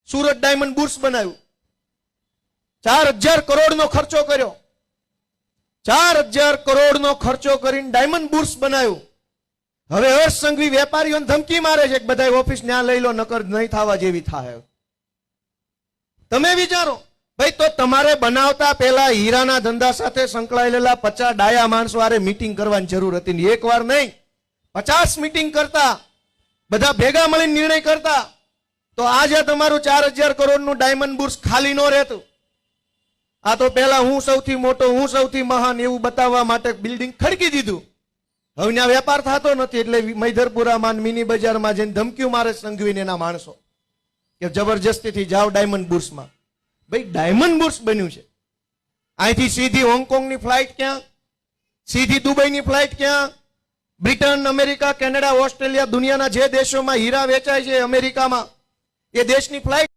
Surat diamond bourse બનાવ્યું, 4000 કરોડનો ખર્ચો કર્યો, 4000 કરોડનો ખર્ચો કરીને ડાયમંડ બુર્સ બનાવ્યું. હવે હર્ષ સંઘવી વેપારીઓને ધમકી મારે છે કે બધા ઓફિસ ન્યા લઈ લો, નકર નહીં થવા જેવી થાય. તમે વિચારો ભાઈ, તો તમારે બનાવતા પહેલા હીરાના ધંધા સાથે સંકળાયેલા 50 ડાયા માણસો આરે મીટિંગ કરવાની જરૂર હતી. એક વાર નહીં, 50 મીટિંગ કરતા, બધા ભેગા મળીને નિર્ણય કરતા, તો આજે તમારું 4000 કરોડનું ડાયમંડ બુર્સ ખાલી ન રહેતું. આ તો પહેલા હું સૌથી મોટો, હું સૌથી મહાન એવું બતાવવા માટે બિલ્ડિંગ ખડકી દીધું. હવે ત્યાં વેપાર થતો નથી, એટલે મૈધરપુરામાં, મિની બજારમાં જઈને ધમકીઓ મારે સંઘવીને એના માણસો કે જબરજસ્તીથી જાઓ ડાયમંડ બુર્સમાં. ભાઈ ડાયમંડ બુર્સ બન્યું છે, અહીંથી સીધી હોંગકોંગની ફ્લાઇટ ક્યાં, સીધી દુબઈની ફ્લાઇટ ક્યાં, બ્રિટન, અમેરિકા, કેનેડા, ઓસ્ટ્રેલિયા, દુનિયાના જે દેશોમાં હીરા વેચાય છે, અમેરિકામાં, એ દેશની ફ્લાઇટ